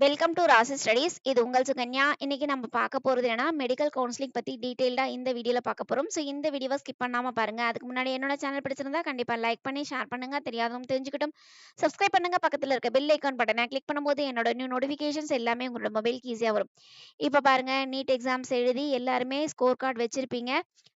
Welcome to ராசி studies. இது உங்கள் சுகன்யா. இன்னைக்கு நம்ம பார்க்க போறது என்னன்னா மெடிக்கல் கவுன்சிலிங் பத்தி டீடைல்டா இந்த வீடியோல பார்க்க போறோம். ஸோ இந்த வீடியோவை ஸ்கிப் பண்ணாம பாருங்க. அதுக்கு முன்னாடி என்னோட சேனல் பிடிச்சிருந்தா கண்டிப்பா லைக் பண்ணி ஷேர் பண்ணுங்க. தெரியாதவங்க தெரிஞ்சுக்கிட்டும் சப்ஸ்கிரைப் பண்ணுங்க. பக்கத்துல இருக்க பெல் ஐக்கான் பட்டனை கிளிக் பண்ணும்போது என்னோட நியூ நோட்டிஃபிகேஷன்ஸ் எல்லாமே உங்களோட மொபைலுக்கு ஈஸியா வரும். இப்போ பாருங்க, நீட் எக்ஸாம்ஸ் எழுதி எல்லாருமே ஸ்கோர் கார்டு வச்சிருப்பீங்க.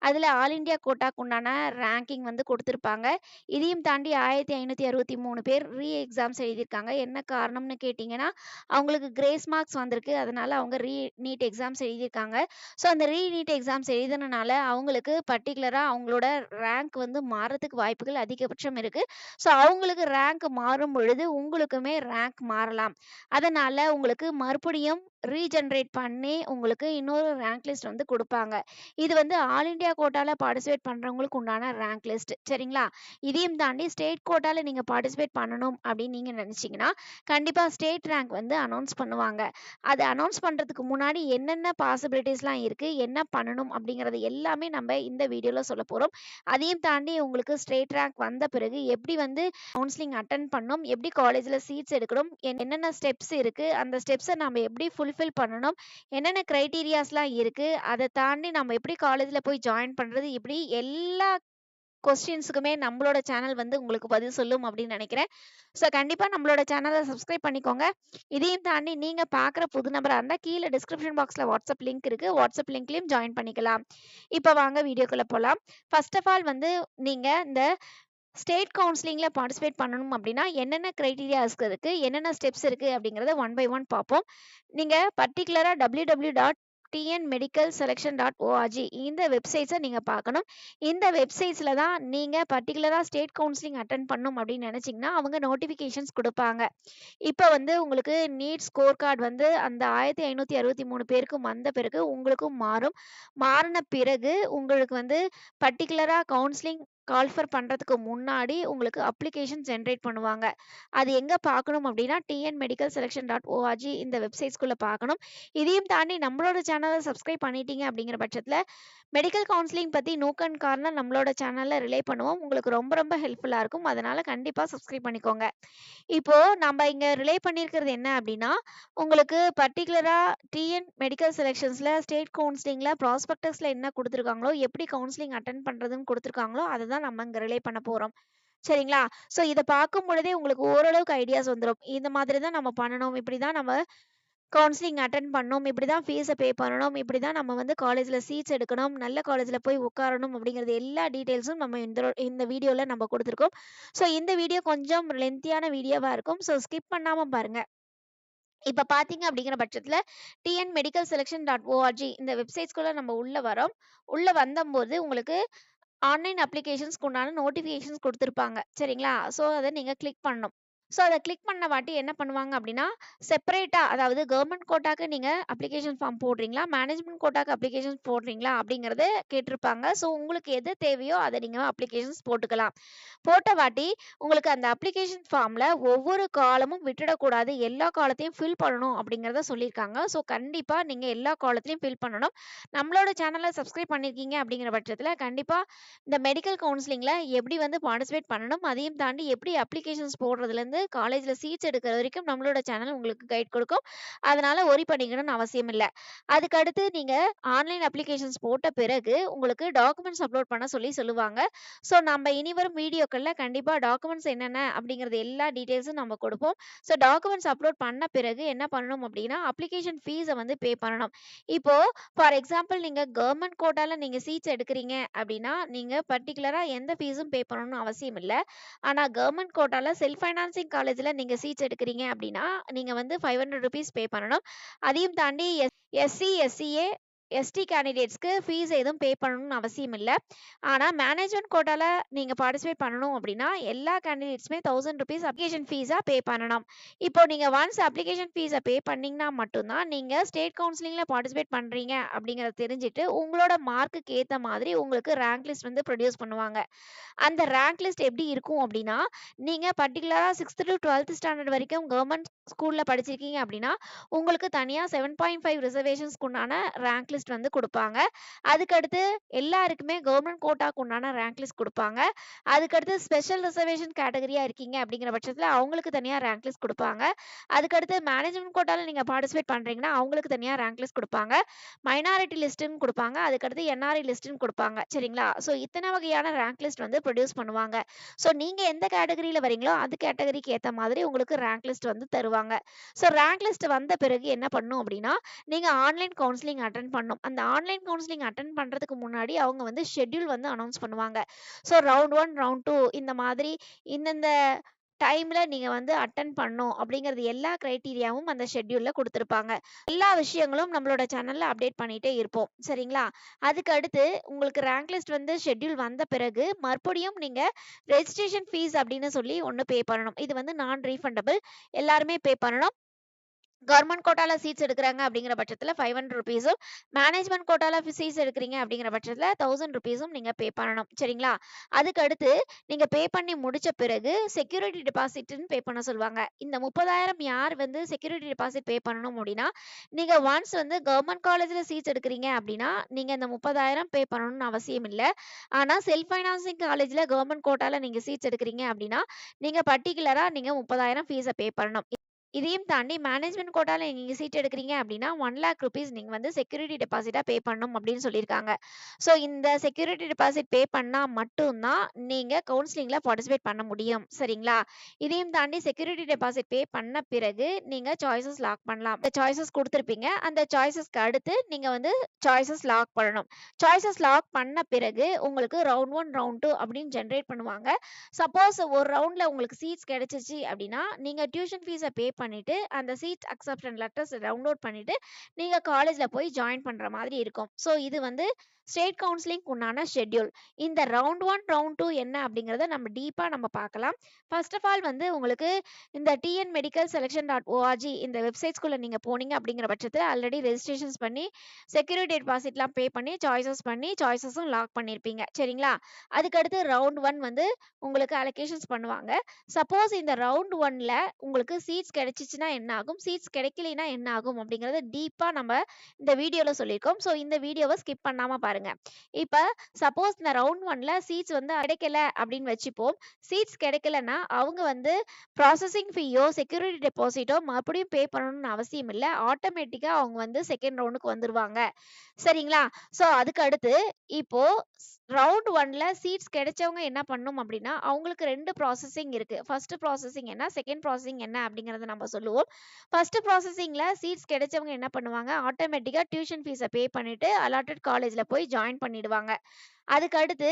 அதுல ஆல் இந்தியா கோட்டாக்கு உண்டான ரேங்கிங் வந்து கொடுத்துருப்பாங்க. இதையும் தாண்டி 1563 பேர் எக்ஸாம்ஸ் எழுதியிருக்காங்க. என்ன காரணம்னு கேட்டிங்கன்னா, அவங்களுக்கு கிரேஸ் மார்க்ஸ் வந்திருக்கு. அதனால அவங்க நீட் எக்ஸாம்ஸ் எழுதியிருக்காங்க. ஸோ அந்த நீட் எக்ஸாம்ஸ் எழுதுனனால அவங்களுக்கு பர்ட்டிகுலரா அவங்களோட ரேங்க் வந்து மாறதுக்கு வாய்ப்புகள் அதிகபட்சம் இருக்கு. ஸோ அவங்களுக்கு ரேங்க் மாறும் பொழுது உங்களுக்குமே ரேங்க் மாறலாம். அதனால உங்களுக்கு மறுபடியும் ரீஜெனரேட் பண்ணி உங்களுக்கு இன்னொரு ரேங்க் லிஸ்ட் வந்து குடுப்பாங்க. இது வந்து ஆல் இந்தியா கோட்டால பார்ட்டிசிபேட் பண்றவங்களுக்கு உண்டான ரேங்க் லிஸ்ட். சரிங்களா? இதையும் தாண்டி ஸ்டேட் கோட்டால நீங்க பார்ட்டிசிபேட் பண்ணணும் அப்படின்னு நீங்க நினைச்சீங்கன்னா, கண்டிப்பா ஸ்டேட் ரேங்க் வந்து அனௌன்ஸ் பண்ணுவாங்க. அது அனௌன்ஸ் பண்றதுக்கு முன்னாடி என்னென்ன பாசிபிலிட்டீஸ்லாம் இருக்கு, என்ன பண்ணணும் அப்படிங்கிறது எல்லாமே நம்ம இந்த வீடியோல சொல்லப் போறோம். அதையும் தாண்டி உங்களுக்கு ஸ்டேட் ரேங்க் வந்த பிறகு எப்படி வந்து கவுன்சிலிங் அட்டெண்ட் பண்ணணும், எப்படி காலேஜ்ல சீட்ஸ் எடுக்கணும், என்னென்ன ஸ்டெப்ஸ் இருக்கு, அந்த ஸ்டெப்ஸை நம்ம எப்படி ஃபுல்ஃபில் பண்ணணும், என்னென்ன கிரைட்டீரியாஸ்லாம் இருக்கு, அதை தாண்டி நம்ம எப்படி காலேஜ்ல போய் ஜாயின் பண்றது, இப்படி எல்லா கொஸ்டின்ஸுக்குமே நம்மளோட சேனல் வந்து உங்களுக்கு பதில் சொல்லும் அப்படின்னு நினைக்கிறேன். ஸோ கண்டிப்பா நம்மளோட சேனலை சப்ஸ்கிரைப் பண்ணிக்கோங்க. இதையும் தாண்டி நீங்க பார்க்குற புது நபரா இருந்தா கீழே டிஸ்கிரிப்ஷன் பாக்ஸ்ல வாட்ஸ்அப் லிங்க் இருக்கு. வாட்ஸ்அப் லிங்க்லயும் ஜாயின் பண்ணிக்கலாம். இப்போ வாங்க வீடியோக்குள்ள போலாம். ஃபர்ஸ்ட் ஆஃப் ஆல் வந்து நீங்க இந்த ஸ்டேட் கவுன்சிலிங்ல பார்ட்டிசிபேட் பண்ணணும் அப்படின்னா என்னென்ன கிரைட்டீரியாஸ் இருக்கு, என்னென்ன ஸ்டெப்ஸ் இருக்கு அப்படிங்கறத ஒன் பை ஒன் பார்ப்போம். நீங்க பர்டிகுலரா www.tnmedicalselection.org இந்த வெப்சைட்ஸை நீங்க பார்க்கணும். இந்த வெப்சைட்ஸ்ல தான் நீங்க பர்டிகுலரா ஸ்டேட் கவுன்சிலிங் அட்டெண்ட் பண்ணணும் அப்படின்னு நினைச்சீங்கன்னா அவங்க நோட்டிபிகேஷன்ஸ் கொடுப்பாங்க. இப்போ வந்து உங்களுக்கு நீட் ஸ்கோர் கார்டு வந்து அந்த 1563 பேருக்கும் வந்த பிறகு உங்களுக்கும் மாறும். மாறின பிறகு உங்களுக்கு வந்து பர்டிகுலரா கவுன்சிலிங் கால்ஃபர் பண்றதுக்கு முன்னாடி உங்களுக்கு அப்ளிகேஷன் ஜெனரேட் பண்ணுவாங்க. அது எங்க பார்க்கணும் அப்படின்னா tnmedicalselection.org இந்த வெப்சைட்ஸ்குள்ள பார்க்கணும். இதையும் தாண்டி நம்மளோட சேனலை சப்ஸ்கிரைப் பண்ணிட்டீங்க அப்படிங்கிற பட்சத்துல மெடிக்கல் கவுன்சிலிங் பத்தி நோக் அண்ட் கார்னர் நம்மளோட சேனல்ல ரிலே பண்ணுவோம். உங்களுக்கு ரொம்ப ரொம்ப ஹெல்ப்ஃபுல்லா இருக்கும். அதனால கண்டிப்பா சப்ஸ்கிரைப் பண்ணிக்கோங்க. இப்போ நம்ம இங்க ரிலே பண்ணியிருக்கிறது என்ன அப்படின்னா, உங்களுக்கு பர்ட்டிகுலரா டிஎன் மெடிக்கல் செலக்ஷன்ஸ்ல ஸ்டேட் கவுன்சிலிங்ல ப்ராஸ்பெக்டஸ்ல என்ன கொடுத்துருக்காங்களோ, எப்படி கவுன்சிலிங் அட்டெண்ட் பண்றதுன்னு கொடுத்துருக்காங்களோ, அதை தான் நம்ம இங்க ரிலே பண்ண போறோம். சரிங்களா? ஸோ இத பார்க்கும் பொழுதே உங்களுக்கு ஓரளவுக்கு ஐடியாஸ் வந்துரும். இந்த மாதிரி தான் நம்ம பண்ணணும். இப்படி தான் நம்ம கவுன்சிலிங் அட்டெண்ட் பண்ணணும். இப்படி தான் ஃபீஸ பே பண்ணணும். இப்படி தான் நம்ம வந்து காலேஜ்ல சீட்ஸ் எடுக்கணும். நல்ல காலேஜ்ல போய் உட்காரணும் அப்படிங்கிறது எல்லா டீட்டெயில்ஸும் நம்ம இந்த வீடியோல நம்ம கொடுத்துருக்கோம். ஸோ இந்த வீடியோ கொஞ்சம் லென்த்தியான வீடியோவா இருக்கும். ஸோ ஸ்கிப் பண்ணாம பாருங்க. இப்ப பார்த்தீங்க அப்படிங்கிற பட்சத்துல tnmedicalselection.org இந்த வெப்சைட்ஸ்குள்ள நம்ம உள்ள வரோம். உள்ள வந்தம்போது உங்களுக்கு ஆன்லைன் அப்ளிகேஷன்ஸ்க்கு உண்டான நோட்டிஃபிகேஷன்ஸ் கொடுத்துருப்பாங்க. சரிங்களா? ஸோ அத நீங்க கிளிக் பண்ணணும். ஸோ அத கிளிக் பண்ண வாட்டி என்ன பண்ணுவாங்க அப்படின்னா, செப்பரேட்டா அதாவது கவர்மெண்ட் கோட்டாக்கு நீங்க அப்ளிகேஷன் ஃபார்ம் போடுறீங்களா? மேனேஜ்மென்ட் கோட்டாக்கு அப்ளிகேஷன்ஸ் போடுறீங்களா? அப்படிங்கிறத கேட்டிருப்பாங்க. ஸோ உங்களுக்கு எது தேவையோ அத நீங்க அப்ளிகேஷன்ஸ் போட்டுக்கலாம். போட்ட வாட்டி உங்களுக்கு அந்த அப்ளிகேஷன் ஃபார்ம்ல ஒவ்வொரு காலமும் விட்டுடக்கூடாது. எல்லா காலத்தையும் ஃபில் பண்ணணும் அப்படிங்கிறத சொல்லியிருக்காங்க. ஸோ கண்டிப்பா நீங்க எல்லா காலத்தையும் ஃபில் பண்ணணும். நம்மளோட சேனலை சப்ஸ்கிரைப் பண்ணியிருக்கீங்க அப்படிங்கிற பட்சத்துல கண்டிப்பா இந்த மெடிக்கல் கவுன்சிலிங்ல எப்படி வந்து பார்ட்டிசிபேட் பண்ணணும், அதையும் தாண்டி எப்படி அப்ளிகேஷன்ஸ் போடுறதுலேருந்து காலேஜ்ல சீட்ஸ் எடுக்கிற வரைக்கும் நம்மளோட சேனல் உங்களுக்கு கைட் கொடுக்கும். அதனால ஒரி பண்ணிக்கணும்னு அவசியம் இல்ல. அதுக்கு அடுத்து நீங்க ஆன்லைன் அப்ளிகேஷன்ஸ் போட்ட பிறகு உங்களுக்கு டாக்குமெண்ட்ஸ் அப்லோட் பண்ண சொல்லுவாங்க. ஸோ நம்ம இனி வரும் வீடியோக்கள்ல கண்டிப்பா டாக்குமெண்ட்ஸ் என்னென்ன அப்படிங்கிறது எல்லா டீட்டெயில்ஸும் நம்ம கொடுப்போம். ஸோ டாக்குமெண்ட்ஸ் அப்லோட் பண்ண பிறகு என்ன பண்ணணும் அப்படின்னா அப்ளிகேஷன் ஃபீஸை வந்து பே பண்ணணும். இப்போ ஃபார் எக்ஸாம்பிள் நீங்க கவர்மெண்ட் கோட்டால நீங்க சீட்ஸ் எடுக்கிறீங்க அப்படின்னா நீங்க பர்டிகுலரா எந்த ஃபீஸும் பே பண்ணணும்னு அவசியம் இல்ல. ஆனா கவர்மெண்ட் கோட்டால செல்ஃப் ஃபைனான்சிங் காலேஜ்ல நீங்க சீட்ஸ் எடுக்கிறீங்க அப்படின்னா நீங்க வந்து ₹500 பே பண்ணணும். அதையும் தாண்டி எஸ்சி, எஸ்சிஏ, எஸ்டி கேண்டிடேட்ஸ்க்கு ஃபீஸ் எதுவும் பே பண்ணணும்னு அவசியம் இல்ல. ஆனா மேனேஜ்மென்ட் கோட்டால நீங்க பார்ட்டிசிபேட் பண்ணணும் அப்படின்னா எல்லா கேண்டிடேட்ஸுமே ₹1000 அப்ளிகேஷன் ஃபீஸா பே பண்ணணும். இப்போ நீங்க ஒன்ஸ் அப்ளிகேஷன் ஃபீஸை பே பண்ணீங்கன்னா மட்டும்தான் நீங்க ஸ்டேட் கவுன்சிலிங்ல பார்ட்டிசிபேட் பண்றீங்க அப்படிங்கறத தெரிஞ்சுட்டு உங்களோட மார்க்குக்கு ஏத்த மாதிரி உங்களுக்கு ரேங்க் லிஸ்ட் வந்து ப்ரொடியூஸ் பண்ணுவாங்க. அந்த ரேங்க் லிஸ்ட் எப்படி இருக்கும் அப்படின்னா, நீங்க பர்ட்டிகுலரா 6th to 12th ஸ்டாண்டர்ட் வரைக்கும் கவர்மெண்ட் ஸ்கூல்ல படிச்சிருக்கீங்க அப்படின்னா உங்களுக்கு தனியா 7.5 ரிசர்வேஷன்ஸ்க்கு உண்டான ரேங்க் லிஸ்ட் லிஸ்ட் வந்து குடுப்பாங்க. அதுக்கடுத்து எல்லாருக்குமே கவர்மெண்ட் கோட்டாக்கு உண்டான ரேங்க் லிஸ்ட் குடுப்பாங்க. அதுக்கடுத்து ஸ்பெஷல் ரிசர்வேஷன் கேட்டகரியா இருக்கீங்க அப்படிங்கிற பட்சத்துல அவங்களுக்கு தனியா ரேங்க் லிஸ்ட் குடுப்பாங்க. அதுக்கடுத்து மேனேஜ்மென்ட் கோட்டால நீங்க பார்ட்டிசிபேட் பண்றீங்கன்னா, அவங்களுக்கு தனியா ரேங்க் லிஸ்ட் குடுப்பாங்க. மைனாரிட்டி லிஸ்ட்ன்னு குடுப்பாங்க. அதுக்கடுத்து என்ஆர்ஐ லிஸ்ட்ன்னு குடுப்பாங்க. சரிங்களா? ஸோ இத்தன வகையான ரேங்க் லிஸ்ட் வந்து ப்ரொடியூஸ் பண்ணுவாங்க. ஸோ நீங்க எந்த கேட்டகரியில வரீங்களோ, அது கேட்டகரிக்கு ஏத்த மாதிரி உங்களுக்கு ரேங்க் லிஸ்ட் வந்து தருவாங்க. ஸோ ரேங்க் லிஸ்ட் வந்த பிறகு என்ன பண்ணணும் அப்படின்னா, நீங்க ஆன்லைன் கவுன்சிலிங் அட்டெண்ட் பண்ணணும். அந்த ஆன்லைன் கவுன்சிலிங் அட்டெண்ட் பண்றதுக்கு முன்னாடி அவங்க வந்து ஷெட்யூல் வந்து அனௌன்ஸ் பண்ணுவாங்க. ஸோ ரவுண்ட் 1, ரவுண்ட் 2 இந்த மாதிரி இந்தந்த டைம்ல நீங்க வந்து அட்டெண்ட் பண்ணணும் அப்படிங்கிறது எல்லா கிரைட்டீரியாவும் அந்த ஷெட்யூல்ல குடுத்திருப்பாங்க. எல்லா விஷயங்களும் நம்மளோட சேனல்ல அப்டேட் பண்ணிட்டே இருப்போம். சரிங்களா? அதுக்கு அடுத்து உங்களுக்கு ரேங்க் லிஸ்ட் வந்து ஷெட்யூல் வந்த பிறகு மறுபடியும் நீங்க ரெஜிஸ்ட்ரேஷன் ஃபீஸ் அப்படின்னு சொல்லி ஒண்ணு பே பண்ணணும். இது வந்து நான் ரீஃபண்டபிள். எல்லாருமே பே பண்ணணும். கவர்மெண்ட் கோட்டால சீட்ஸ் எடுக்குறாங்க அப்படிங்கிற பட்சத்துல ₹500 மேனேஜ்மென்ட் கோட்டால சீட்ஸ் எடுக்குறீங்க அப்படிங்கிற பட்சத்துல ₹1000 நீங்க பே பண்ணணும். சரிங்களா? அதுக்கு அடுத்து நீங்க பே பண்ணி முடிச்ச பிறகு செக்யூரிட்டி டெபாசிட்ன்னு பே பண்ண சொல்லுவாங்க. இந்த 30,000 யார் வந்து செக்யூரிட்டி டெபாசிட் பே பண்ணணும் அப்படின்னா, நீங்க ஒன்ஸ் வந்து கவர்மெண்ட் காலேஜ்ல சீட்ஸ் எடுக்குறீங்க அப்படின்னா, நீங்க இந்த 30,000 பே பண்ணணும்னு அவசியம் இல்ல. ஆனா செல்ஃப் ஃபைனான்சிங் காலேஜ்ல கவர்மெண்ட் கோட்டால நீங்க சீட்ஸ் எடுக்குறீங்க அப்படின்னா, நீங்க பர்ட்டிகுலரா நீங்க 30,000 ஃபீஸ பே பண்ணணும். இதையும் தாண்டி மேனேஜ்மென்ட் கோட்டால நீங்க சீட் எடுக்குறீங்க அப்படின்னா, ₹1,00,000 நீங்க வந்து செக்யூரிட்டி டெபாசிட்டா பே பண்ணணும் அப்படின்னு சொல்லியிருக்காங்க. ஸோ இந்த செக்யூரிட்டி டெபாசிட் பே பண்ணா மட்டும் தான் நீங்க கவுன்சிலிங்ல பார்ட்டிசிபேட் பண்ண முடியும். சரிங்களா? இதையும் தாண்டி செக்யூரிட்டி டெபாசிட் பே பண்ண பிறகு நீங்க சாய்ஸஸ் லாக் பண்ணலாம். இந்த சாய்ஸஸ் குடுத்திருப்பீங்க. அந்த சாய்ஸஸ்க்கு அடுத்து நீங்க வந்து சாய்ஸஸ் லாக் பண்ணணும். சாய்ஸஸ் லாக் பண்ண பிறகு உங்களுக்கு ரவுண்ட் 1, ரவுண்ட் 2 அப்படின்னு ஜெனரேட் பண்ணுவாங்க. சப்போஸ் ஒரு ரவுண்ட்ல உங்களுக்கு சீட்ஸ் கிடைச்சிச்சு அப்படின்னா, நீங்க டியூஷன் ஃபீஸ பே பண்ணிட்டு, அந்த சீட் அக்செப்ஷன் லெட்டர்ஸ் டவுன்லோட் பண்ணிட்டு, நீங்க காலேஜ்ல போய் ஜாயின் பண்ற மாதிரி இருக்கும். ஸோ இது வந்து ஸ்டேட் கவுன்சிலிங்க்கு உண்டான ஷெட்யூல். இந்த ரவுண்ட் 1, ரவுண்ட் 2 என்ன அப்படிங்கிறத நம்ம டீப்பா பார்க்கலாம். ஃபர்ஸ்ட் ஆஃப் ஆல் வந்து உங்களுக்கு இந்த tnmedicalselection.org இந்த வெப்சைட்ஸ்குள்ள நீங்க போனீங்க அப்படிங்கிற பட்சத்துல ஆல்ரெடி ரெஜிஸ்ட்ரேஷன்ஸ் பண்ணி, செக்யூரிட்டி டெபாசிட்லாம் பே பண்ணி, சாய்ஸஸும் லாக் பண்ணியிருப்பீங்க. சரிங்களா? அதுக்கடுத்து ரவுண்ட் 1 வந்து உங்களுக்கு அலோகேஷன்ஸ் பண்ணுவாங்க. சப்போஸ் இந்த ரவுண்ட் 1ல உங்களுக்கு சீட்ஸ் கிடைச்சுச்சுன்னா என்ன ஆகும்? சீட்ஸ் கிடைக்கலைன்னா என்ன ஆகும்? அப்படிங்கிறத டீப்பா நம்ம இந்த வீடியோல சொல்லியிருக்கோம். ஸோ இந்த வீடியோவ ஸ்கிப் பண்ணாம பாருங்க. இப்ப சப்போஸ் இந்த ரவுண்ட் 1ல சீட்ஸ் வந்து கிடைக்கல அப்படின்னு வச்சுப்போம். சீட்ஸ் கிடைக்கலன்னா அவங்க வந்து ப்ராசஸிங் ஃபீயோ, செக்யூரிட்டி டெபாசிட்டோ மறுபடியும் பே பண்ணணும்னு அவசியம் இல்ல. ஆட்டோமேட்டிக்கா அவங்க வந்து செகண்ட் ரவுண்டுக்கு வந்துருவாங்க. சரிங்களா? ஸோ அதுக்கு அடுத்து இப்போ ரவுண்ட் 1ல சீட்ஸ் கிடைச்சவங்க என்ன பண்ணணும் அப்படின்னா, அவங்களுக்கு 2 ப்ராசஸிங் இருக்கு. ஃபர்ஸ்ட் ப்ராசஸிங் என்ன? செகண்ட் ப்ராசஸிங் என்ன? அப்படிங்கிறத நம்ம சொல்லுவோம். ஃபர்ஸ்ட் ப்ராசஸிங்ல சீட்ஸ் கிடைச்சவங்க என்ன பண்ணுவாங்க, ஆட்டோமேட்டிக்கா டியூஷன் ஃபீஸ பே பண்ணிட்டு அலாட்டட் காலேஜ்ல போய் ஜாயின் பண்ணிடுவாங்க. அதுக்கு அடுத்து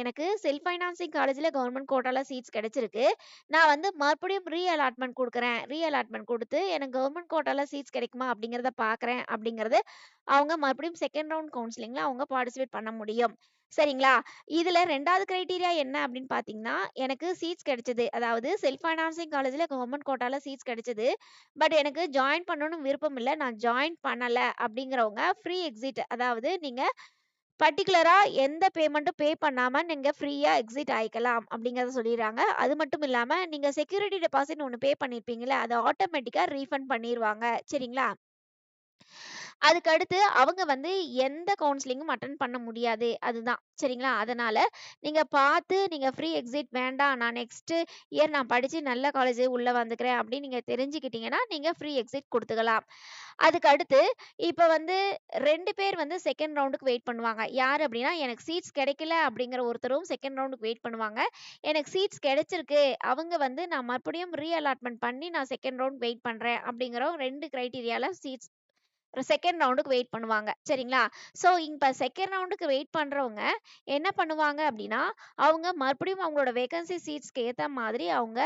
எனக்கு செல்ஃப் ஃபைனான்சிங் காலேஜ்ல கவர்மெண்ட் கோட்டால சீட்ஸ் கிடைச்சிருக்கு. நான் வந்து மறுபடியும் அலாட்மென்ட் குடுக்குறேன். அலாட்மென்ட் குடுத்து எனக்கு கவர்மெண்ட் கோட்டால சீட்ஸ் கிடைக்குமா அப்படிங்கிறத பார்க்குறேன் அப்படிங்கிறது அவங்க மறுபடியும் செகண்ட் ரவுண்ட் கவுன்சிலிங்ல அவங்க பார்ட்டிசிபேட் பண்ண முடியும். சரிங்களா? இதுல 2வது கிரைட்டீரியா என்ன அப்படின்னு பார்த்தீங்கன்னா, எனக்கு சீட்ஸ் கிடைச்சது. அதாவது செல்ஃப் ஃபைனான்சிங் காலேஜ்ல கவர்மெண்ட் கோட்டால சீட்ஸ் கிடைச்சது. பட் எனக்கு ஜாயின் பண்ணணும்னு விருப்பம் இல்ல. நான் ஜாயின் பண்ணல அப்படிங்கிறவங்க ஃப்ரீ எக்ஸிட் அதாவது நீங்க பர்ட்டிகுலரா எந்த பேமெண்ட்டும் பே பண்ணாம நீங்க ஃப்ரீயா எக்ஸிட் ஆயிக்கலாம் அப்படிங்கிறத சொல்லிடுறாங்க. அது மட்டும் இல்லாம நீங்க செக்யூரிட்டி டெபாசிட்ன்னு ஒண்ணு பே பண்ணியிருப்பீங்கல்ல, அத ஆட்டோமேட்டிக்கா ரீஃபண்ட் பண்ணிருவாங்க. சரிங்களா? அதுக்கு அடுத்து அவங்க வந்து எந்த கவுன்சிலிங்கும் அட்டெண்ட் பண்ண முடியாது. அதுதான். சரிங்களா? அதனால நீங்க பார்த்து நீங்க ஃப்ரீ எக்ஸிட் வேண்டாம். நான் நெக்ஸ்ட் இயர் நான் படிச்சு நல்ல காலேஜ் உள்ள வந்துக்கிறேன் அப்படின்னு நீங்க தெரிஞ்சுக்கிட்டீங்கன்னா, நீங்க ஃப்ரீ எக்ஸிட் குடுத்துக்கலாம். அதுக்கு அடுத்து இப்ப வந்து 2 பேர் வந்து செகண்ட் ரவுண்டுக்கு வெயிட் பண்ணுவாங்க. யாரு அப்படின்னா, எனக்கு சீட்ஸ் கிடைக்கல அப்படிங்கிற ஒருத்தரும் செகண்ட் ரவுண்டுக்கு வெயிட் பண்ணுவாங்க. எனக்கு சீட்ஸ் கிடைச்சிருக்கு. அவங்க வந்து நான் மறுபடியும் அலாட்மென்ட் பண்ணி நான் செகண்ட் ரவுண்ட் வெயிட் பண்றேன் அப்படிங்கிறவங்க 2 கிரைட்டீரியால சீட்ஸ் செகண்ட் ரவுண்டுக்கு வெயிட் பண்ணுவாங்க. சரிங்களா? ஸோ இப்ப செகண்ட் ரவுண்டுக்கு வெயிட் பண்றவங்க என்ன பண்ணுவாங்க அப்படின்னா, அவங்க மறுபடியும் அவங்களோட வேக்கன்சி சீட்ஸ்க்கு ஏத்த மாதிரி அவங்க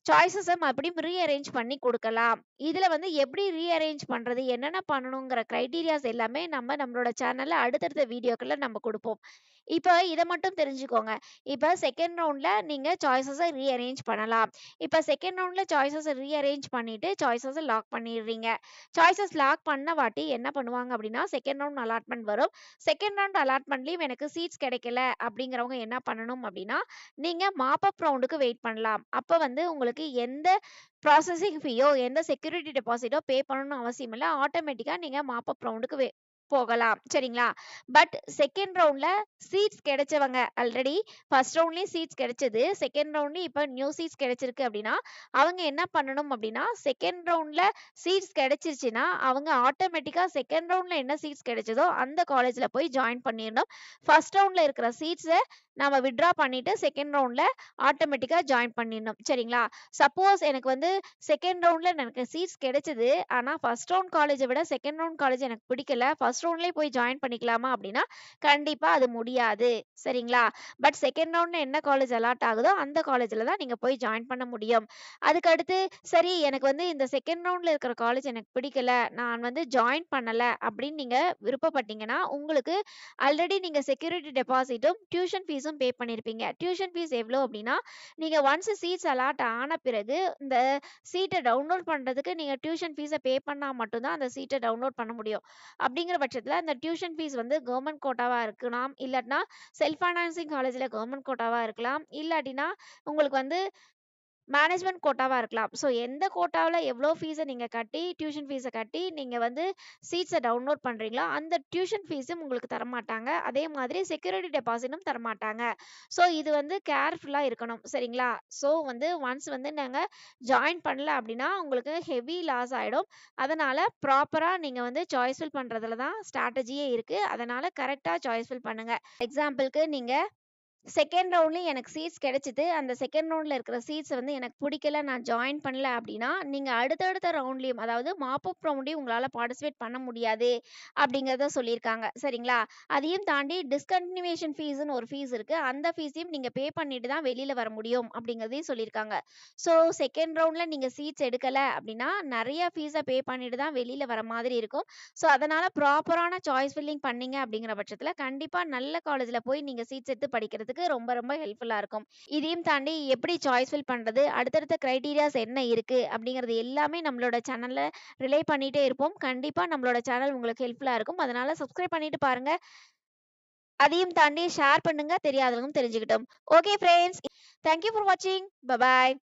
சாய்ஸஸ மறுபடியும் ரீஅரேஞ்ச் பண்ணி குடுக்கலாம். இதுல வந்து எப்படி ரீஅரேஞ்ச் பண்றது? என்னென்ன பண்ணணுங்கிற கிரைட்டீரியாஸ் எல்லாமே நம்மளோட சேனல்ல அடுத்தடுத்த வீடியோக்கள்ல நம்ம குடுப்போம். இப்ப இத மட்டும் தெரிஞ்சுக்கோங்க. இப்ப செகண்ட் ரவுண்ட்ல நீங்க சாய்ஸஸ ரீஅரேஞ்ச் பண்ணலாம். இப்ப செகண்ட் ரவுண்ட்ல சாய்ஸஸ ரீஅரேஞ்ச் பண்ணிட்டு சாய்ஸஸ லாக் பண்ணிடுறீங்க. சாய்ஸஸ் லாக் பண்ண வாட்டி என்ன பண்ணுவாங்க அப்படின்னா, செகண்ட் ரவுண்ட் அலாட்மென்ட் வரும். செகண்ட் ரவுண்ட் அலாட்மென்ட்லயும் எனக்கு சீட்ஸ் கிடைக்கல அப்படிங்கிறவங்க என்ன பண்ணணும் அப்படின்னா, நீங்க மாப் அப் ரவுண்டுக்கு வெயிட் பண்ணலாம். அப்ப வந்து உங்களுக்கு எந்த ப்ராசஸிங் ஃபீயோ, எந்த செக்யூரிட்டி டெபாசிட்டோ பே பண்ணணும்னு அவசியம் இல்ல. ஆட்டோமேட்டிக்கா நீங்க மாப் அப் ரவுண்டுக்கு போகலாம். சரிங்களா? பட் செகண்ட் ரவுண்ட்ல சீட்ஸ் கிடைச்சவங்க ஆல்ரெடி ஃபர்ஸ்ட் ரவுண்ட்லயும் சீட்ஸ் கிடைச்சது. செகண்ட் ரவுண்ட்லயும் இப்ப நியூ சீட்ஸ் கிடைச்சிருக்கு அப்டின்னா, அவங்க என்ன பண்ணணும் அப்டின்னா, செகண்ட் ரவுண்ட்ல சீட்ஸ் கிடைச்சிருச்சுன்னா, அவங்க ஆட்டோமேட்டிக்கா செகண்ட் ரவுண்ட்ல என்ன சீட்ஸ் கிடைச்சதோ அந்த காலேஜ்ல போய் ஜாயின் பண்ணிறணும். ஃபர்ஸ்ட் ரவுண்ட்ல இருக்கிற சீட்ஸ நம்ம வித்ட்ரா பண்ணிட்டு செகண்ட் ரவுண்ட்ல ஆட்டோமேட்டிக்கா ஜாயின் பண்ணிடணும். சரிங்களா? சப்போஸ் எனக்கு வந்து செகண்ட் ரவுண்ட்ல எனக்கு சீட்ஸ் கிடைச்சது. ஆனா ஃபர்ஸ்ட் ரவுண்ட் காலேஜ விட செகண்ட் ரவுண்ட் காலேஜ் எனக்கு பிடிக்கல. ஃபர்ஸ்ட் ரவுண்ட்லயே போய் ஜாயின் பண்ணிக்கலாமா அப்டின்னா, கண்டிப்பா அது முடியாது. சரிங்களா? பட் செகண்ட் ரவுண்ட்ல என்ன காலேஜ் அலாட் ஆகுதோ அந்த காலேஜ்ல தான் நீங்க போய் ஜாயின் பண்ண முடியும். அதுக்கு அடுத்து சரி எனக்கு வந்து இந்த செகண்ட் ரவுண்ட்ல இருக்கிற காலேஜ் எனக்கு பிடிக்கல. நான் வந்து ஜாயின் பண்ணல அப்டின்னு நீங்க விருப்பப்பட்டீங்கன்னா, உங்களுக்கு ஆல்ரெடி நீங்க செக்யூரிட்டி டெபாசிட்டும், டியூஷன் ஃபீஸும் பே பண்ணியிருப்பீங்க. டியூஷன் ஃபீஸ் எவ்ளோ அப்டின்னா, நீங்க ஒன்ஸ் சீட்ஸ் அலாட் ஆன பிறகு இந்த சீட்ட டவுன்லோட் பண்றதுக்கு நீங்க டியூஷன் ஃபீஸ பே பண்ணா மட்டும் தான் அந்த சீட்ட டவுன்லோட் பண்ண முடியும். அப்படிங்கிற பட்சத்தில அந்த டியூஷன் ஃபீஸ் வந்து கவர்ன்மெண்ட் கோட்டாவா இருக்கலாம். இல்லாட்டினா செல்ஃப் ஃபைனான்சிங் காலேஜ்ல கவர்ன்மெண்ட் கோட்டாவா இருக்கலாம். இல்லாட்டினா உங்களுக்கு வந்து மேனேஜ்மென்ட் கோட்டாவா இருக்கலாம். ஸோ எந்த கோட்டாவுல எவ்வளோ ஃபீஸ நீங்க கட்டி, டியூஷன் ஃபீஸ கட்டி நீங்க வந்து சீட்ஸ டவுன்லோட் பண்றீங்களோ, அந்த டியூஷன் ஃபீஸும் உங்களுக்கு தரமாட்டாங்க. அதே மாதிரி செக்யூரிட்டி டெபாசிட்டும் தரமாட்டாங்க. ஸோ இது வந்து கேர்ஃபுல்லா இருக்கணும். சரிங்களா? ஸோ வந்து ஒன்ஸ் வந்து நாங்க ஜாயின் பண்ணல அப்படின்னா, உங்களுக்கு ஹெவி லாஸ் ஆயிடும். அதனால ப்ராப்பரா நீங்க வந்து சாய்ஸ் ஃபில் பண்றதுல தான் ஸ்ட்ராட்டஜியே இருக்கு. அதனால கரெக்ட்டா சாய்ஸ் ஃபில் பண்ணுங்க. எக்ஸாம்பிள்க்கு நீங்க செகண்ட் ரவுண்ட்லயும் எனக்கு சீட்ஸ் கிடைச்சது. அந்த செகண்ட் ரவுண்ட்ல இருக்கிற சீட்ஸ் வந்து எனக்கு புடிக்கல. நான் ஜாயின் பண்ணல அப்டின்னா, நீங்க அடுத்தடுத்த ரவுண்ட்லயும் அதாவது மாப் அப் ரவுண்ட்லயும் உங்களால பார்ட்டிசிபேட் பண்ண முடியாது அப்டிங்கிறத சொல்லியிருக்காங்க. சரிங்களா? அதையும் தாண்டி டிஸ்கன்டினியூவேஷன் ஃபீஸ்ன்னு ஒரு ஃபீஸ் இருக்கு. அந்த ஃபீஸையும் நீங்க பே பண்ணிட்டு தான் வெளில வர முடியும் அப்டிங்கிறதையும் சொல்லியிருக்காங்க. ஸோ செகண்ட் ரவுண்ட்ல நீங்க சீட்ஸ் எடுக்கல அப்டின்னா, நெறைய ஃபீஸ பே பண்ணிட்டு தான் வெளில வர மாதிரி இருக்கும். ஸோ அதனால ப்ராப்பரான சாய்ஸ் ஃபில்லிங் பண்ணீங்க அப்டிங்கிற பட்சத்தில, கண்டிப்பா நல்ல காலேஜ்ல போய் நீங்க சீட்ஸ் எடுத்து படிக்கிறதுக்கு ரொம்ப ரொம்ப ஹெல்ப்ஃபுல்லா இருக்கும். இதையும் தாண்டி எப்படி சாய்ஸ் ஃபில் பண்றது, அடுத்தடுத்த கிரைட்டீரியாஸ் என்ன இருக்கு அப்படிங்கிறது எல்லாமே நம்மளோட சேனல்ல ரிலே பண்ணிட்டே இருப்போம். கண்டிப்பா நம்மளோட சேனல் உங்களுக்கு ஹெல்ப்ஃபுல்லா இருக்கும். அதனால சப்ஸ்கிரைப் பண்ணிட்டு பாருங்க. அதையும் தாண்டி ஷேர் பண்ணுங்க தெரியாதவங்க தெரிஞ்சுக்கிட்டும். Okay friends. Thank you for வாட்சிங். Bye by.